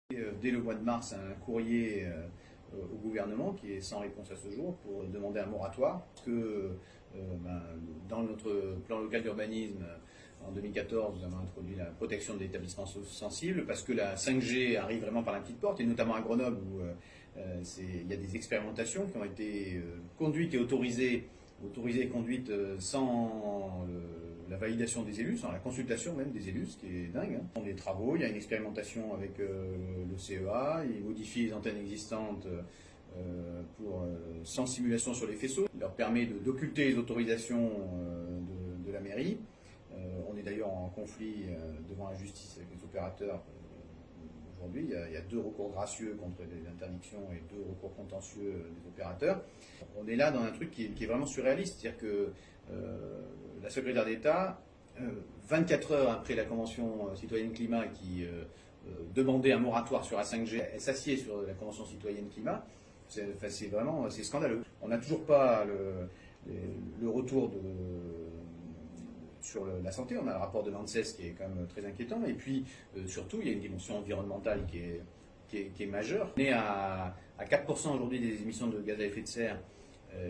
Dès le mois de mars, un courrier au gouvernement qui est sans réponse à ce jour pour demander un moratoire. Parce que dans notre plan local d'urbanisme, en 2014, nous avons introduit la protection des établissements sensibles parce que la 5G arrive vraiment par la petite porte, et notamment à Grenoble où il y a des expérimentations qui ont été conduites et autorisées et conduites sans la validation des élus, sans la consultation même des élus, ce qui est dingue. Hein. Des travaux, il y a une expérimentation avec le CEA, il modifie les antennes existantes pour sans simulation sur les faisceaux. Il leur permet d'occulter les autorisations de la mairie. On est d'ailleurs en conflit devant la justice avec les opérateurs. Aujourd'hui, il y a 2 recours gracieux contre les interdictions et 2 recours contentieux des opérateurs. On est là dans un truc qui est vraiment surréaliste, c'est-à-dire que la secrétaire d'État, 24 heures après la Convention citoyenne climat qui demandait un moratoire sur la 5G, elle s'assied sur la Convention citoyenne climat. C'est vraiment scandaleux. On n'a toujours pas le retour sur la santé. On a le rapport de l'ANSES qui est quand même très inquiétant. Et puis, surtout, il y a une dimension environnementale qui est majeure. On est à 4% aujourd'hui des émissions de gaz à effet de serre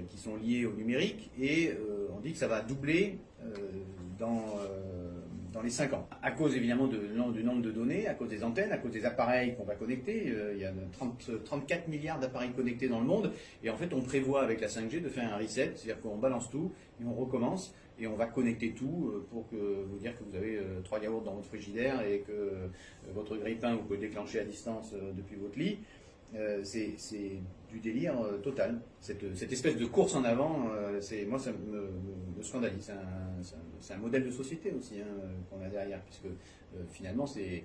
qui sont liées au numérique, et on dit que ça va doubler dans les 5 ans. À cause évidemment du nombre de données, à cause des antennes, à cause des appareils qu'on va connecter. Il y a 34 milliards d'appareils connectés dans le monde, et en fait on prévoit avec la 5G de faire un reset, c'est-à-dire qu'on balance tout et on recommence, et on va connecter tout pour vous dire que vous avez 3 yaourts dans votre frigidaire et que votre grille-pain vous pouvez déclencher à distance depuis votre lit. C'est du délire total. Cette espèce de course en avant, moi ça me scandalise. C'est un modèle de société aussi qu'on a derrière, puisque finalement c'est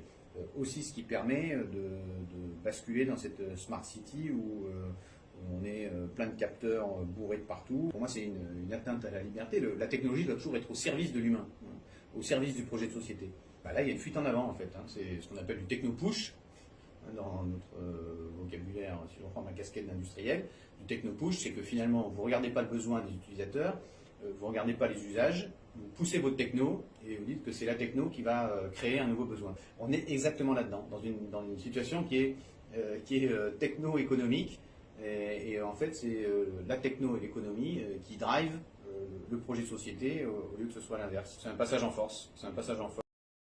aussi ce qui permet de basculer dans cette smart city où on est plein de capteurs bourrés de partout. Pour moi, c'est une atteinte à la liberté. La technologie doit toujours être au service de l'humain, au service du projet de société. Là, il y a une fuite en avant, en fait. C'est ce qu'on appelle du techno-push, dans notre vocabulaire, si je reprends ma casquette d'industriel. Du techno-push, c'est que finalement, vous ne regardez pas le besoin des utilisateurs, vous ne regardez pas les usages, vous poussez votre techno et vous dites que c'est la techno qui va créer un nouveau besoin. On est exactement là-dedans, dans une situation qui est techno-économique. Et en fait, c'est la techno et l'économie qui drive le projet de société au lieu que ce soit l'inverse. C'est un passage en force.